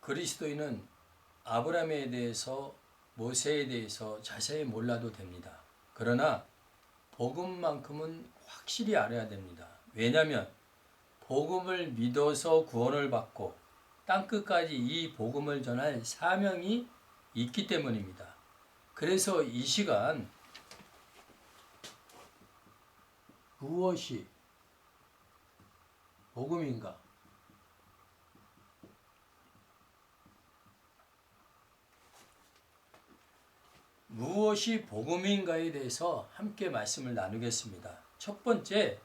그리스도인은 아브라함에 대해서 모세에 대해서 자세히 몰라도 됩니다. 그러나 복음만큼은 확실히 알아야 됩니다. 왜냐하면 복음을 믿어서 구원을 받고 땅끝까지 이 복음을 전할 사명이 있기 때문입니다. 그래서 이 시간 무엇이 복음인가? 무엇이 복음인가에 대해서 함께 말씀을 나누겠습니다. 첫 번째,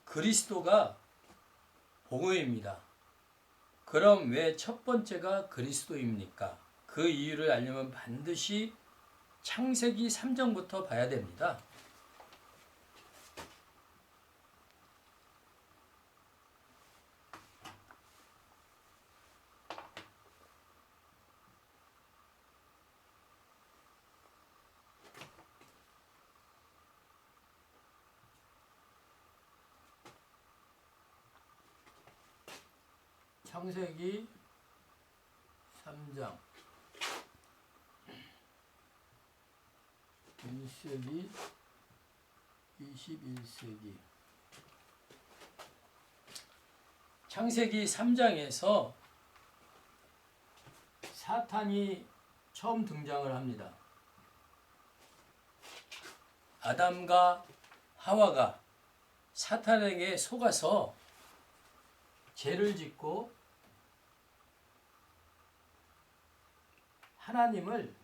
그리스도가 복음입니다. 그럼 왜 첫 번째가 그리스도입니까? 그 이유를 알려면 반드시 창세기 3장부터 봐야 됩니다. 창세기 3장 1세기 21세기 창세기 3장에서 사탄이 처음 등장을 합니다. 아담과 하와가 사탄에게 속아서 죄를 짓고 하나님을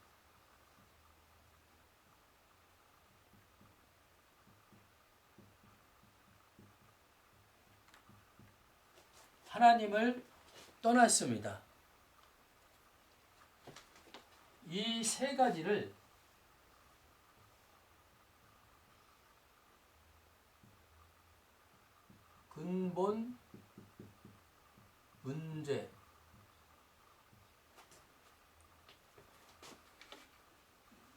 떠났습니다. 이 세 가지를 근본 문제,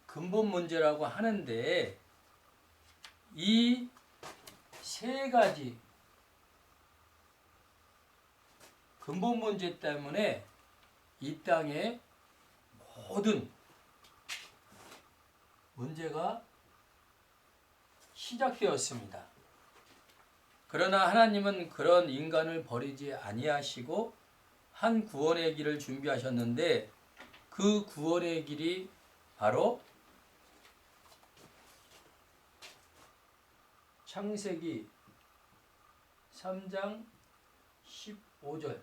근본 문제라고 하는데 이 세 가지 근본 문제 때문에 이 땅에 모든 문제가 시작되었습니다. 그러나 하나님은 그런 인간을 버리지 아니하시고 한 구원의 길을 준비하셨는데 그 구원의 길이 바로 창세기 3장 15절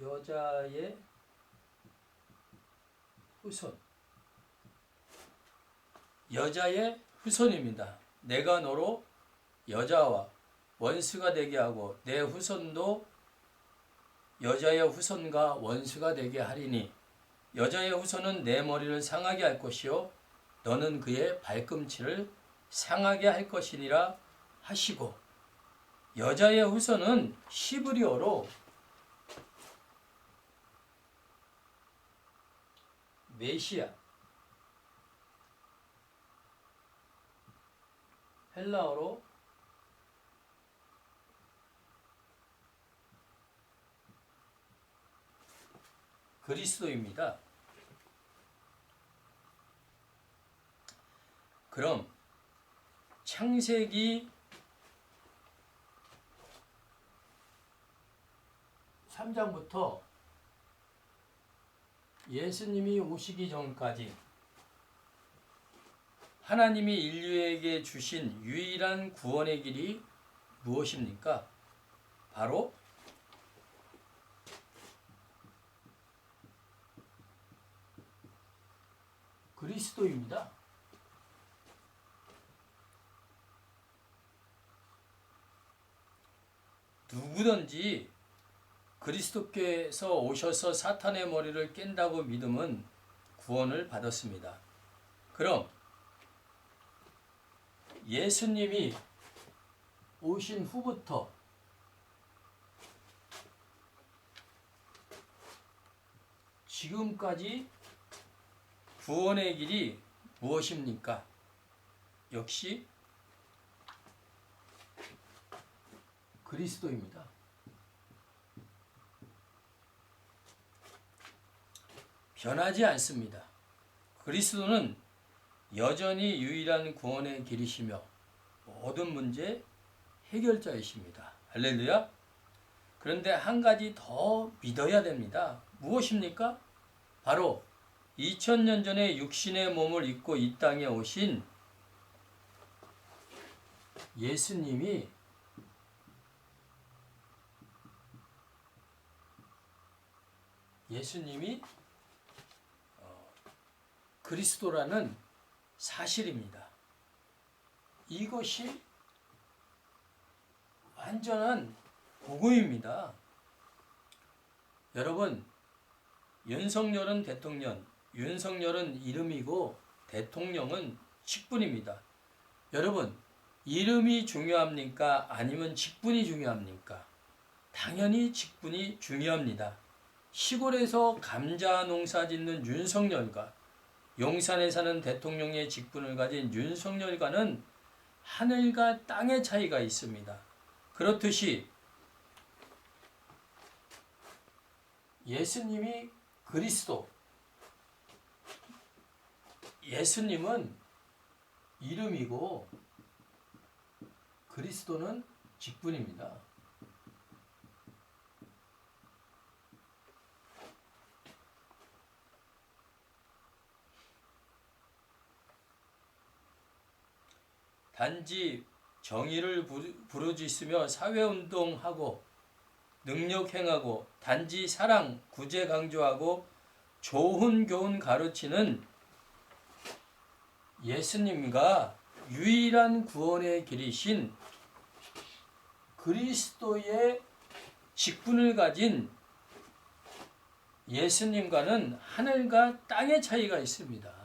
여자의 후손, 여자의 후손입니다. 내가 너로 여자와 원수가 되게 하고 내 후손도 여자의 후손과 원수가 되게 하리니 여자의 후손은 내 머리를 상하게 할 것이요 너는 그의 발꿈치를 상하게 할 것이니라 하시고, 여자의 후손은 히브리어로 메시아, 헬라어로 그리스도입니다. 그럼 창세기 3장부터 예수님이 오시기 전까지 하나님이 인류에게 주신 유일한 구원의 길이 무엇입니까? 바로 그리스도입니다. 누구든지 그리스도께서 오셔서 사탄의 머리를 깬다고 믿으면 구원을 받았습니다. 그럼 예수님이 오신 후부터 지금까지 구원의 길이 무엇입니까? 역시 그리스도입니다. 변하지 않습니다. 그리스도는 여전히 유일한 구원의 길이시며 모든 문제 해결자이십니다. 할렐루야. 그런데 한 가지 더 믿어야 됩니다. 무엇입니까? 바로 2000년 전에 육신의 몸을 입고 이 땅에 오신 예수님이 그리스도라는 사실입니다. 이것이 완전한 복음입니다. 여러분, 윤석열은 대통령, 윤석열은 이름이고 대통령은 직분입니다. 여러분, 이름이 중요합니까? 아니면 직분이 중요합니까? 당연히 직분이 중요합니다. 시골에서 감자 농사 짓는 윤석열과 용산에 사는 대통령의 직분을 가진 윤석열과는 하늘과 땅의 차이가 있습니다. 그렇듯이 예수님이 그리스도, 예수님은 이름이고 그리스도는 직분입니다. 단지 정의를 부르짖으며 사회운동하고 능력행하고 단지 사랑, 구제 강조하고 좋은 교훈 가르치는 예수님과 유일한 구원의 길이신 그리스도의 직분을 가진 예수님과는 하늘과 땅의 차이가 있습니다.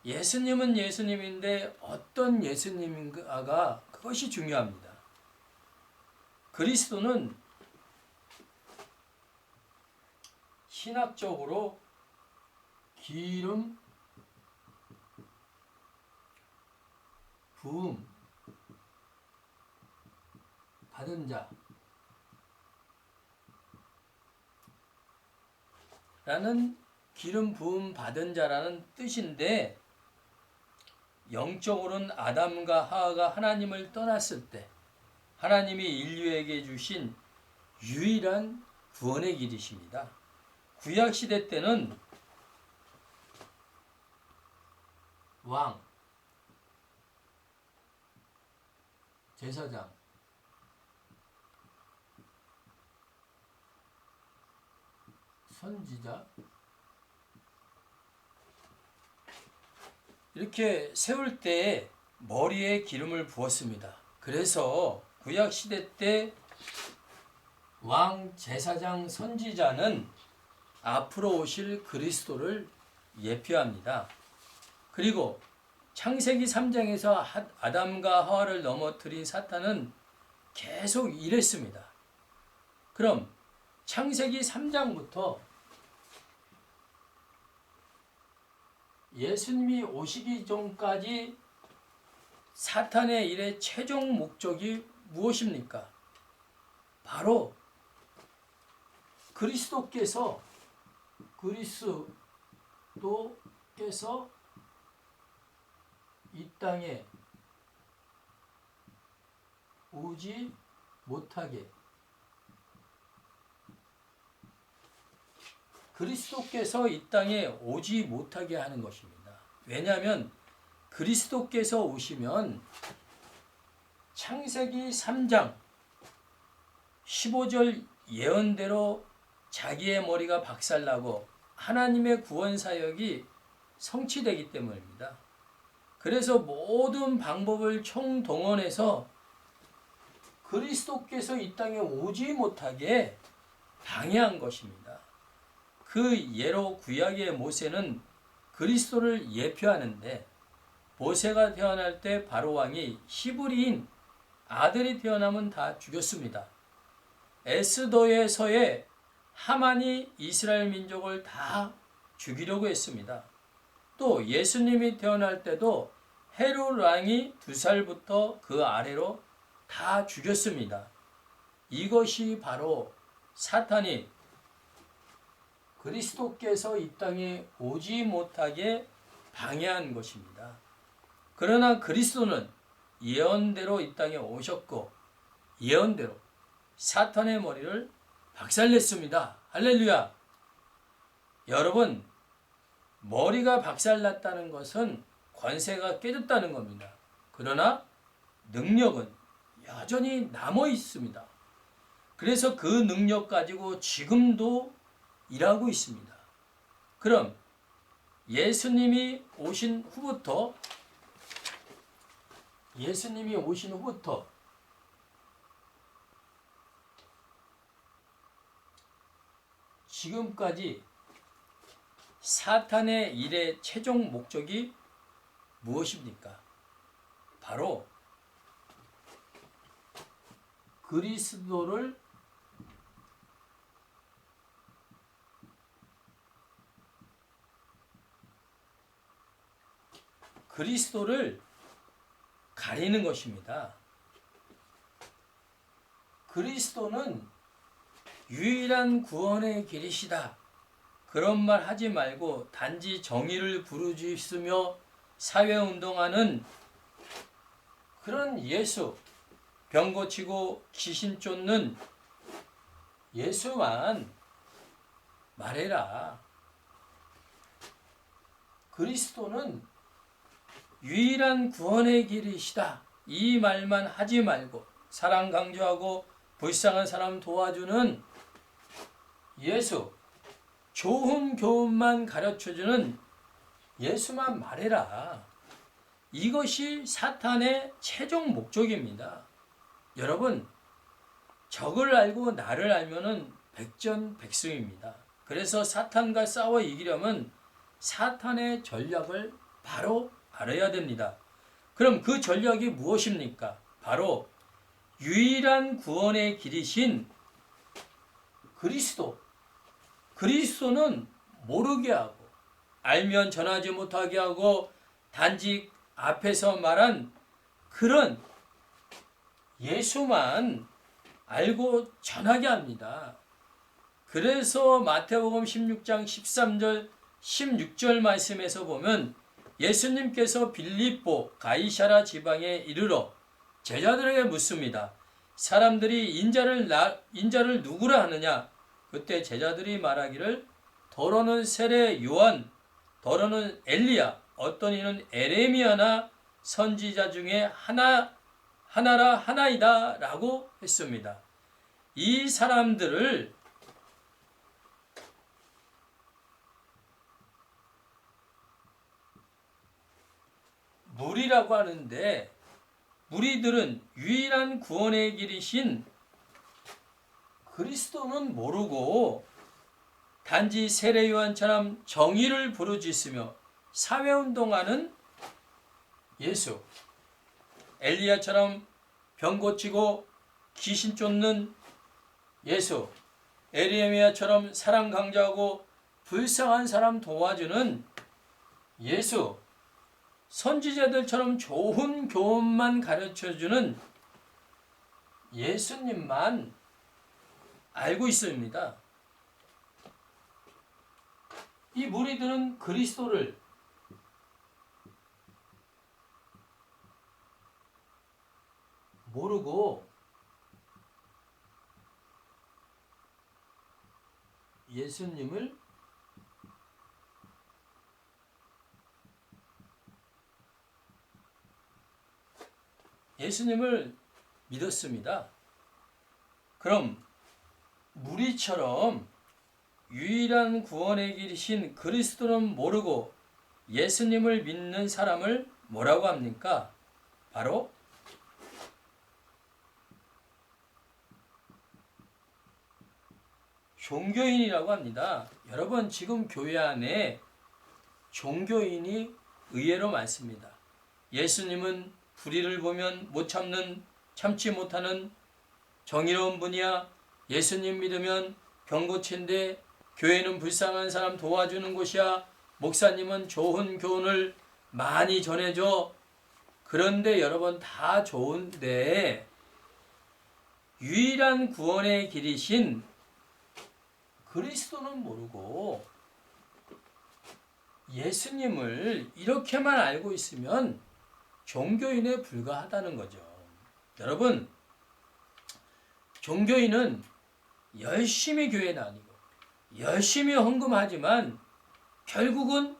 예수님은 예수님인데 어떤 예수님인가가 그것이 중요합니다. 그리스도는 신학적으로 기름 부음 받은 자라는 기름 부음 받은 자라는 뜻인데, 영적으로는 아담과 하와가 하나님을 떠났을 때 하나님이 인류에게 주신 유일한 구원의 길이십니다. 구약시대 때는 왕, 제사장, 선지자 이렇게 세울 때 머리에 기름을 부었습니다. 그래서 구약시대 때 왕, 제사장, 선지자는 앞으로 오실 그리스도를 예표합니다. 그리고 창세기 3장에서 아담과 하와를 넘어뜨린 사탄은 계속 이랬습니다. 그럼 창세기 3장부터 예수님이 오시기 전까지 사탄의 일의 최종 목적이 무엇입니까? 바로 그리스도께서 이 땅에 오지 못하게, 그리스도께서 이 땅에 오지 못하게 하는 것입니다. 왜냐하면 그리스도께서 오시면 창세기 3장 15절 예언대로 자기의 머리가 박살나고 하나님의 구원 사역이 성취되기 때문입니다. 그래서 모든 방법을 총동원해서 그리스도께서 이 땅에 오지 못하게 방해한 것입니다. 그 예로 구약의 모세는 그리스도를 예표하는데, 모세가 태어날 때 바로 왕이 히브리인 아들이 태어나면 다 죽였습니다. 에스더에서의 하만이 이스라엘 민족을 다 죽이려고 했습니다. 또 예수님이 태어날 때도 헤롯 왕이 2살부터 그 아래로 다 죽였습니다. 이것이 바로 사탄이 그리스도께서 이 땅에 오지 못하게 방해한 것입니다. 그러나 그리스도는 예언대로 이 땅에 오셨고 예언대로 사탄의 머리를 박살냈습니다. 할렐루야! 여러분, 머리가 박살났다는 것은 권세가 깨졌다는 겁니다. 그러나 능력은 여전히 남아 있습니다. 그래서 그 능력 가지고 지금도 일하고 있습니다. 그럼 예수님이 오신 후부터 지금까지 사탄의 일의 최종 목적이 무엇입니까? 바로 그리스도를 가리는 것입니다. 그리스도는 유일한 구원의 길이시다. 그런 말 하지 말고 단지 정의를 부르짖으며 사회운동하는 그런 예수, 병 고치고 귀신 쫓는 예수만 말해라. 그리스도는 유일한 구원의 길이시다. 이 말만 하지 말고 사랑 강조하고 불쌍한 사람 도와주는 예수, 좋은 교훈만 가르쳐주는 예수만 말해라. 이것이 사탄의 최종 목적입니다. 여러분, 적을 알고 나를 알면은 백전백승입니다. 그래서 사탄과 싸워 이기려면 사탄의 전략을 바로 알아야 됩니다. 그럼 그 전략이 무엇입니까? 바로 유일한 구원의 길이신 그리스도는 모르게 하고 알면 전하지 못하게 하고 단지 앞에서 말한 그런 예수만 알고 전하게 합니다. 그래서 마태복음 16장 13절 16절 말씀에서 보면 예수님께서 빌립보 가이사랴 지방에 이르러 제자들에게 묻습니다. 사람들이 인자를 누구라 하느냐? 그때 제자들이 말하기를 더러는 세례 요한, 더러는 엘리야, 어떤 이는 에레미야나 선지자 중에 하나이다 라고 했습니다. 이 사람들을 무리라고 하는데 무리들은 유일한 구원의 길이신 그리스도는 모르고 단지 세례 요한처럼 정의를 부르짖으며 사회운동하는 예수, 엘리야처럼 병 고치고 귀신 쫓는 예수, 에레미야처럼 사랑 강조하고 불쌍한 사람 도와주는 예수, 선지자들처럼 좋은 교훈만 가르쳐주는 예수님만 알고 있습니다. 이 무리들은 그리스도를 모르고 예수님을 믿었습니다. 그럼 무리처럼 유일한 구원의 길이신 그리스도는 모르고 예수님을 믿는 사람을 뭐라고 합니까? 바로 종교인이라고 합니다. 여러분, 지금 교회 안에 종교인이 의외로 많습니다. 예수님은 불의를 보면 못 참지 못하는 정의로운 분이야. 예수님 믿으면 병 고친데 교회는 불쌍한 사람 도와주는 곳이야. 목사님은 좋은 교훈을 많이 전해줘. 그런데 여러분 다 좋은데 유일한 구원의 길이신 그리스도는 모르고 예수님을 이렇게만 알고 있으면 종교인에 불과하다는 거죠. 여러분, 종교인은 열심히 교회 다니고 열심히 헌금하지만 결국은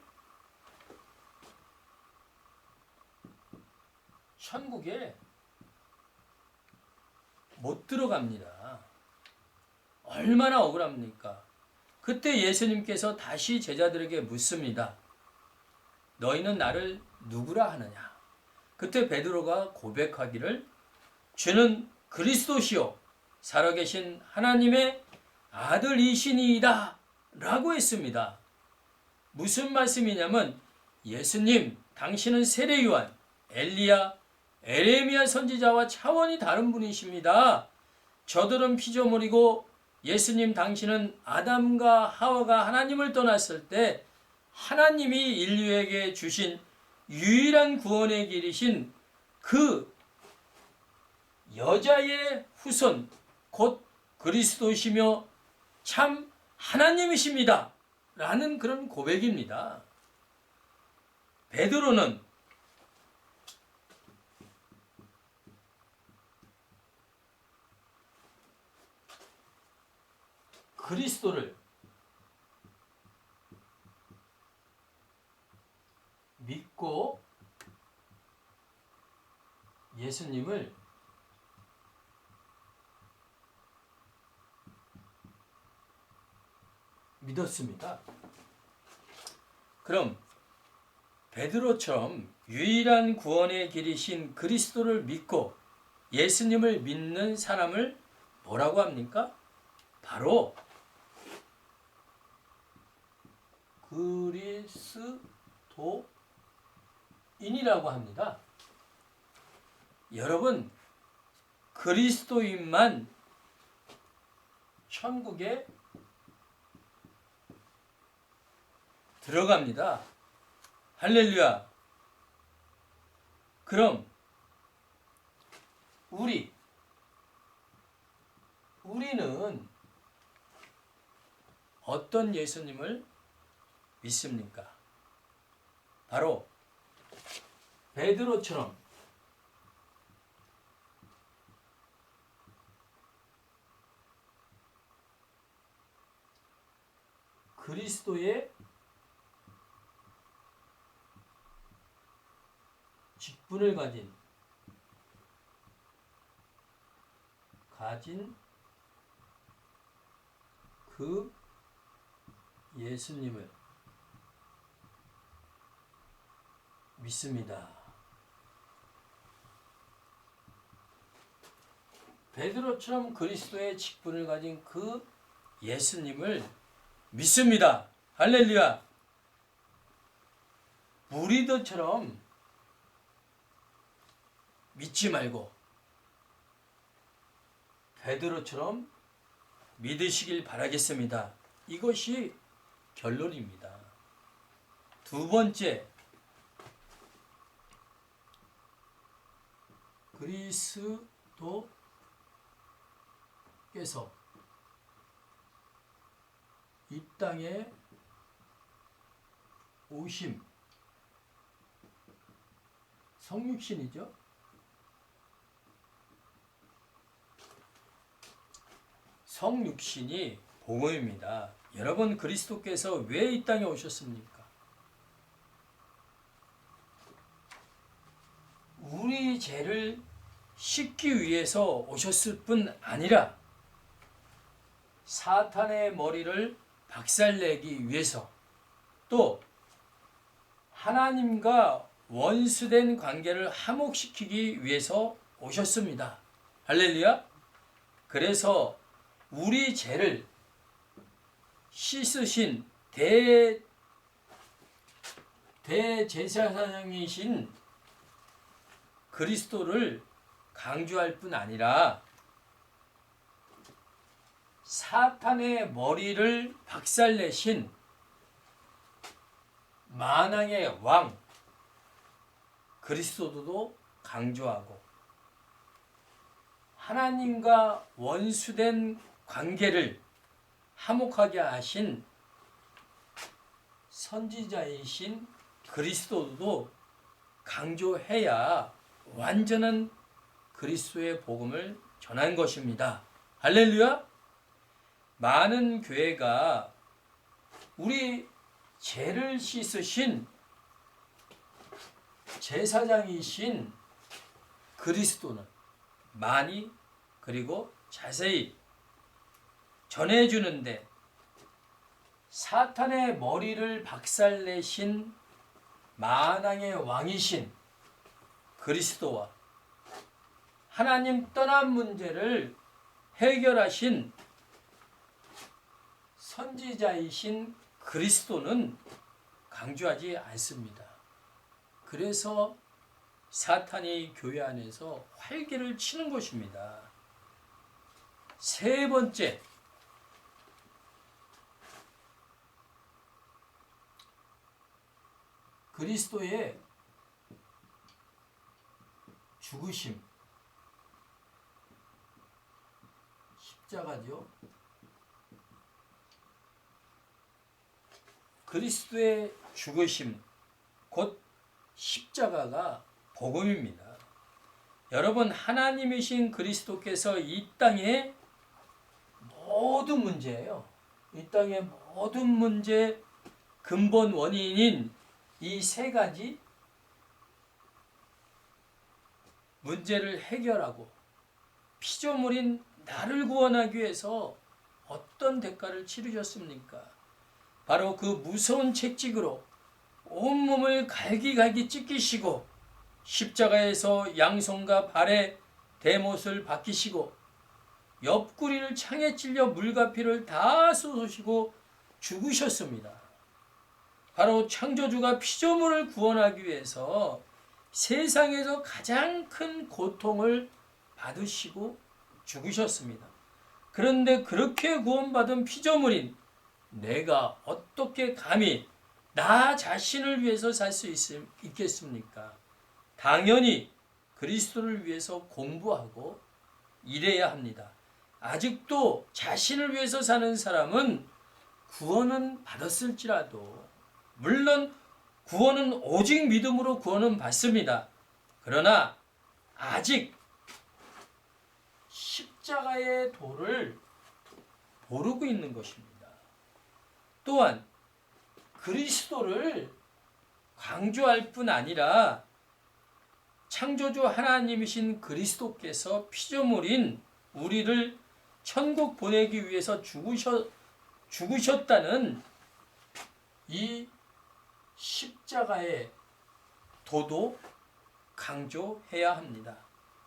천국에 못 들어갑니다. 얼마나 억울합니까? 그때 예수님께서 다시 제자들에게 묻습니다. 너희는 나를 누구라 하느냐? 그때 베드로가 고백하기를 주는 그리스도시요 살아계신 하나님의 아들이시니이다 라고 했습니다. 무슨 말씀이냐면 예수님 당신은 세례요한, 엘리야, 에레미야 선지자와 차원이 다른 분이십니다. 저들은 피조물이고 예수님 당신은 아담과 하와가 하나님을 떠났을 때 하나님이 인류에게 주신 유일한 구원의 길이신 그 여자의 후손 곧 그리스도시며 참 하나님이십니다. 라는 그런 고백입니다. 베드로는 그리스도를 믿고 예수님을 믿었습니다. 그럼 베드로처럼 유일한 구원의 길이신 그리스도를 믿고 예수님을 믿는 사람을 뭐라고 합니까? 바로 그리스도인이라고 합니다. 여러분, 그리스도인만 천국에 들어갑니다. 할렐루야. 그럼 우리는 어떤 예수님을 믿습니까? 바로 베드로처럼 그리스도의 직분을 가진 그 예수님을 믿습니다. 베드로처럼 그리스도의 직분을 가진 그 예수님을 믿습니다. 할렐루야. 무리들처럼 믿지 말고 베드로처럼 믿으시길 바라겠습니다. 이것이 결론입니다. 두 번째, 그리스도께서 이 땅에 오심, 성육신이죠. 성육신이 복음입니다. 여러분, 그리스도께서 왜 이 땅에 오셨습니까? 우리 죄를 씻기 위해서 오셨을 뿐 아니라 사탄의 머리를 박살내기 위해서 또 하나님과 원수된 관계를 화목시키기 위해서 오셨습니다. 할렐루야. 그래서 우리 죄를 씻으신 대제사장이신 그리스도를 강조할 뿐 아니라 사탄의 머리를 박살내신 만왕의 왕 그리스도도 강조하고 하나님과 원수된 관계를 화목하게 하신 선지자이신 그리스도도 강조해야 완전한 그리스도의 복음을 전한 것입니다. 할렐루야! 많은 교회가 우리 죄를 씻으신 제사장이신 그리스도는 많이 그리고 자세히 전해주는데 사탄의 머리를 박살내신 만왕의 왕이신 그리스도와 하나님 떠난 문제를 해결하신 선지자이신 그리스도는 강조하지 않습니다. 그래서 사탄이 교회 안에서 활개를 치는 것입니다. 세 번째, 그리스도의 죽으심, 십자가죠. 그리스도의 죽으심, 곧 십자가가 복음입니다. 여러분, 하나님이신 그리스도께서 이 땅의 모든 문제예요. 이 땅의 모든 문제 근본 원인인 이 세 가지 문제를 해결하고 피조물인 나를 구원하기 위해서 어떤 대가를 치르셨습니까? 바로 그 무서운 채찍으로 온몸을 갈기갈기 찢기시고 십자가에서 양손과 발에 대못을 박히시고 옆구리를 창에 찔려 물과 피를 다 쏟으시고 죽으셨습니다. 바로 창조주가 피조물을 구원하기 위해서 세상에서 가장 큰 고통을 받으시고 죽으셨습니다. 그런데 그렇게 구원받은 피조물인 내가 어떻게 감히 나 자신을 위해서 살 수 있겠습니까? 당연히 그리스도를 위해서 공부하고 일해야 합니다. 아직도 자신을 위해서 사는 사람은 구원은 받았을지라도, 물론 구원은 오직 믿음으로 구원은 받습니다. 그러나 아직 십자가의 도를 모르고 있는 것입니다. 또한 그리스도를 강조할 뿐 아니라 창조주 하나님이신 그리스도께서 피조물인 우리를 천국 보내기 위해서 죽으셨다는 이 십자가의 도도 강조해야 합니다.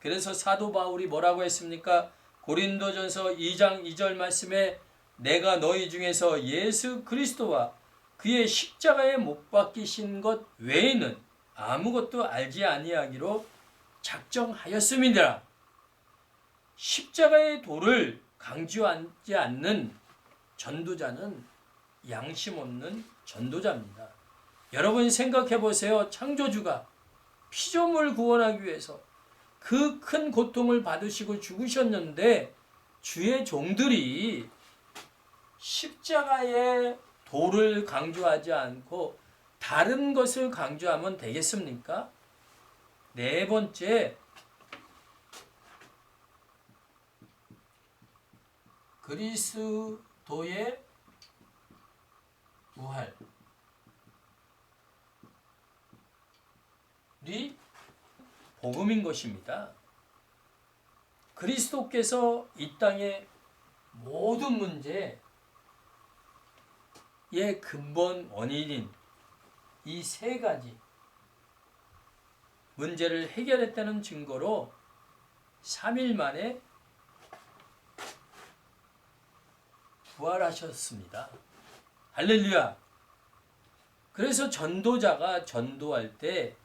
그래서 사도 바울이 뭐라고 했습니까? 고린도전서 2장 2절 말씀에 내가 너희 중에서 예수 그리스도와 그의 십자가에 못 박히신 것 외에는 아무것도 알지 아니하기로 작정하였음이니라. 십자가의 도를 강조하지 않는 전도자는 양심 없는 전도자입니다. 여러분 생각해 보세요. 창조주가 피조물 구원하기 위해서 그 큰 고통을 받으시고 죽으셨는데 주의 종들이 십자가의 도를 강조하지 않고 다른 것을 강조하면 되겠습니까? 네 번째, 그리스도의 부활이 복음인 것입니다. 그리스도께서 이 땅의 모든 문제의 근본 원인인 이 세 가지 문제를 해결했다는 증거로 3일 만에 부활하셨습니다. 할렐루야! 그래서 전도자가 전도할 때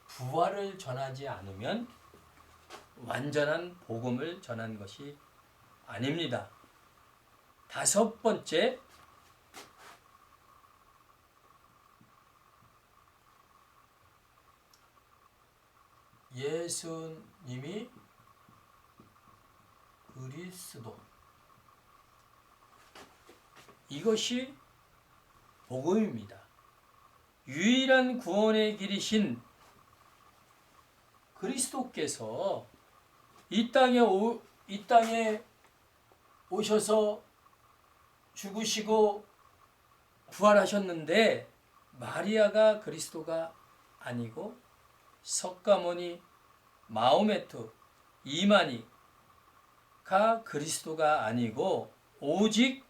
부활을 전하지 않으면 완전한 복음을 전한 것이 아닙니다. 다섯 번째, 예수님이 그리스도. 이것이 복음입니다. 유일한 구원의 길이신 그리스도께서 이 땅에 오셔서 죽으시고 부활하셨는데 마리아가 그리스도가 아니고 석가모니, 마호메트, 이만희가 그리스도가 아니고 오직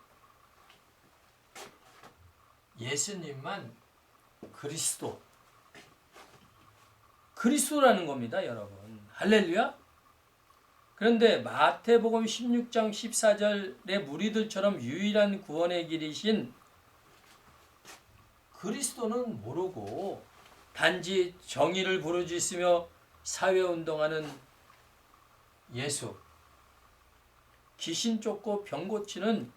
예수님만 그리스도라는 겁니다, 여러분. 할렐루야. 그런데 마태복음 16장 14절의 무리들처럼 유일한 구원의 길이신 그리스도는 모르고 단지 정의를 부르짖으며 사회운동하는 예수, 귀신 쫓고 병 고치는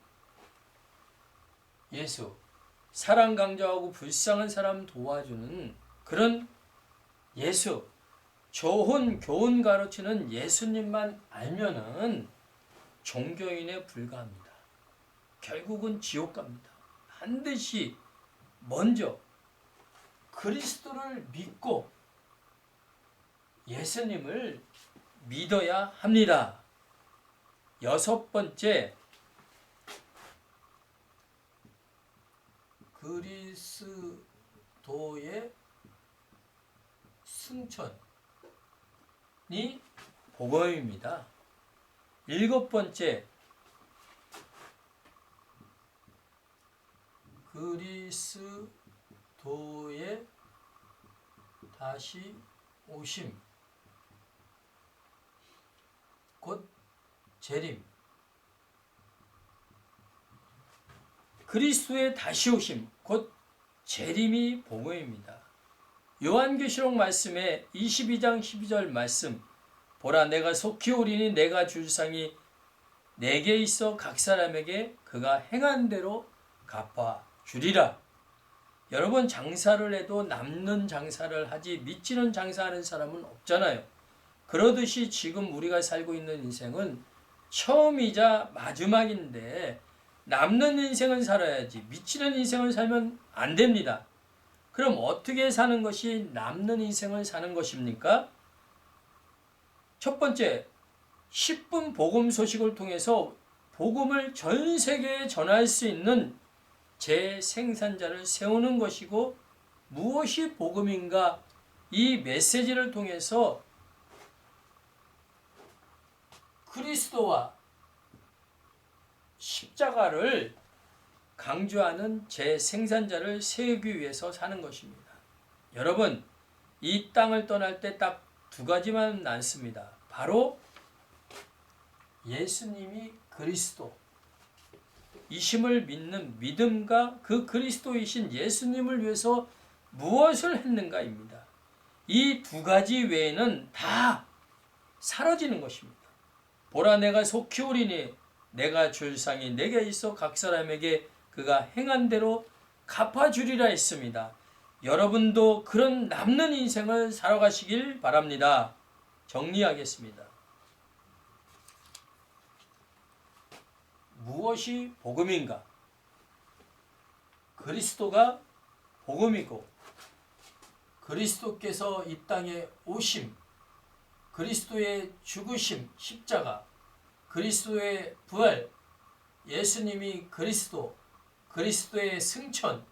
예수, 사랑 강조하고 불쌍한 사람 도와주는 그런 예수, 좋은 교훈 가르치는 예수님만 알면은 종교인에 불과합니다. 결국은 지옥 갑니다. 반드시 먼저 그리스도를 믿고 예수님을 믿어야 합니다. 여섯 번째, 그리스도의 승천이 복음입니다. 일곱 번째, 그리스도의 다시 오심, 곧 재림. 그리스도의 다시 오심, 곧 재림이 복음입니다. 요한계시록 말씀에 22장 12절 말씀, 보라 내가 속히 오리니 내가 줄 상이 내게 있어 각 사람에게 그가 행한 대로 갚아 주리라. 여러분, 장사를 해도 남는 장사를 하지 미치는 장사하는 사람은 없잖아요. 그러듯이 지금 우리가 살고 있는 인생은 처음이자 마지막인데 남는 인생은 살아야지 미치는 인생을 살면 안 됩니다. 그럼 어떻게 사는 것이 남는 인생을 사는 것입니까? 첫 번째, 10분 복음 소식을 통해서 복음을 전 세계에 전할 수 있는 재생산자를 세우는 것이고, 무엇이 복음인가? 이 메시지를 통해서 그리스도와 십자가를 강조하는 재생산자를 세우기 위해서 사는 것입니다. 여러분, 이 땅을 떠날 때 딱 두 가지만 남습니다. 바로 예수님이 그리스도 이심을 믿는 믿음과 그 그리스도이신 예수님을 위해서 무엇을 했는가입니다. 이 두 가지 외에는 다 사라지는 것입니다. 보라 내가 속히 오리니 내가 줄 상이 내게 있어 각 사람에게 그가 행한 대로 갚아주리라 했습니다. 여러분도 그런 남는 인생을 살아가시길 바랍니다. 정리하겠습니다. 무엇이 복음인가? 그리스도가 복음이고, 그리스도께서 이 땅에 오심, 그리스도의 죽으심, 십자가, 그리스도의 부활, 예수님이 그리스도, 그리스도의 승천,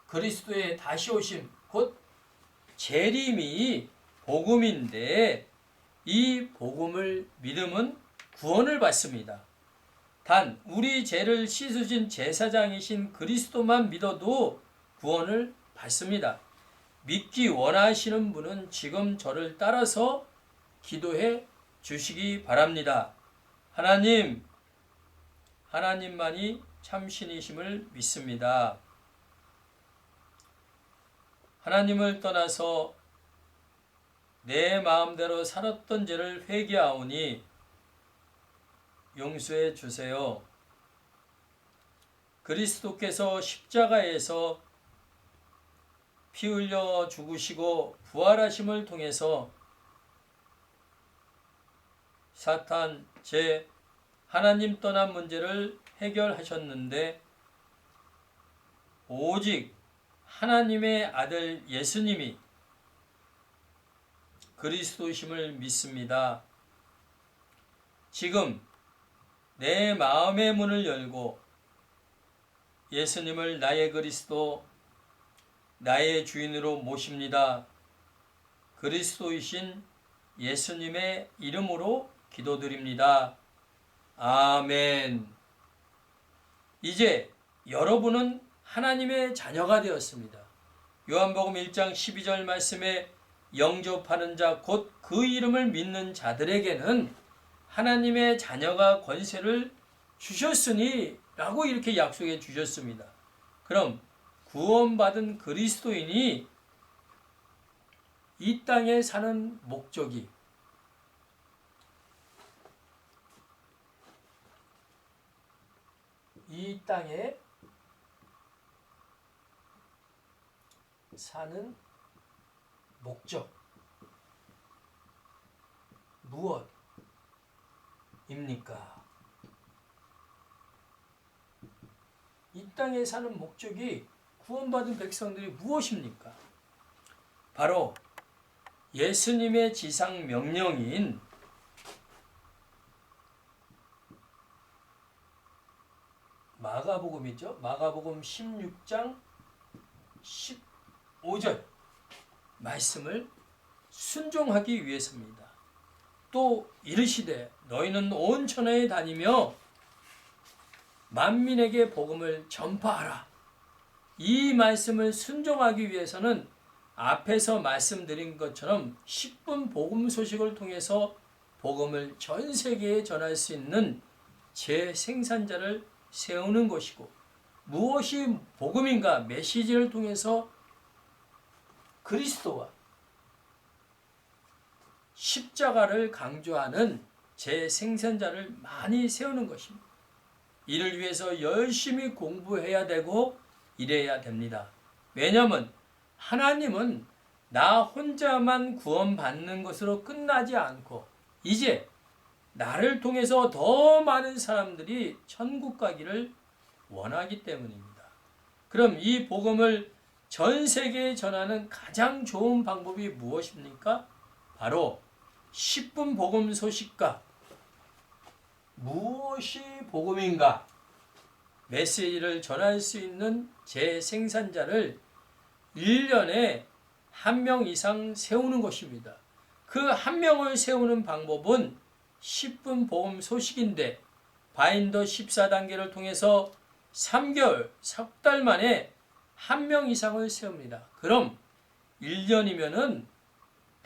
그리스도의 다시 오심, 곧 재림이 복음인데, 이 복음을 믿으면 구원을 받습니다. 단 우리 죄를 씻으신 제사장이신 그리스도만 믿어도 구원을 받습니다. 믿기 원하시는 분은 지금 저를 따라서 기도해 주시기 바랍니다. 하나님만이 참신이심을 믿습니다. 하나님을 떠나서 내 마음대로 살았던 죄를 회개하오니 용서해 주세요. 그리스도께서 십자가에서 피 흘려 죽으시고 부활하심을 통해서 사탄, 죄, 하나님 떠난 문제를 해결하셨는데 오직 하나님의 아들 예수님이 그리스도심을 믿습니다. 지금 내 마음의 문을 열고 예수님을 나의 그리스도, 나의 주인으로 모십니다. 그리스도이신 예수님의 이름으로 기도드립니다. 아멘. 이제 여러분은 하나님의 자녀가 되었습니다. 요한복음 1장 12절 말씀에 영접하는 자 곧 그 이름을 믿는 자들에게는 하나님의 자녀가 권세를 주셨으니 라고 이렇게 약속해 주셨습니다. 그럼 구원받은 그리스도인이 이 땅에 사는 목적이 이 땅에 사는 목적 무엇입니까? 이 땅에 사는 목적이 구원받은 백성들이 무엇입니까? 바로 예수님의 지상 명령인 마가복음이죠. 마가복음 16장 15절 말씀을 순종하기 위해서입니다. 또 이르시되 너희는 온 천하에 다니며 만민에게 복음을 전파하라. 이 말씀을 순종하기 위해서는 앞에서 말씀드린 것처럼 10분 복음 소식을 통해서 복음을 전 세계에 전할 수 있는 재생산자를 세우는 것이고, 무엇이 복음인가? 메시지를 통해서 그리스도와 십자가를 강조하는 재생산자를 많이 세우는 것입니다. 이를 위해서 열심히 공부해야 되고 이래야 됩니다. 왜냐하면 하나님은 나 혼자만 구원받는 것으로 끝나지 않고 이제 나를 통해서 더 많은 사람들이 천국 가기를 원하기 때문입니다. 그럼 이 복음을 전 세계에 전하는 가장 좋은 방법이 무엇입니까? 바로 10분 복음 소식과 무엇이 복음인가? 메시지를 전할 수 있는 재생산자를 1년에 1명 이상 세우는 것입니다. 그 1명을 세우는 방법은 10분 복음 소식인데 바인더 14단계를 통해서 3개월, 석 달 만에 1명 이상을 세웁니다. 그럼 1년이면은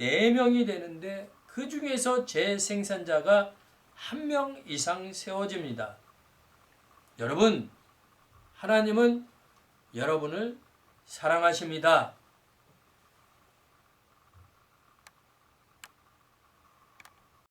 4명이 되는데 그 중에서 재생산자가 1명 이상 세워집니다. 여러분, 하나님은 여러분을 사랑하십니다.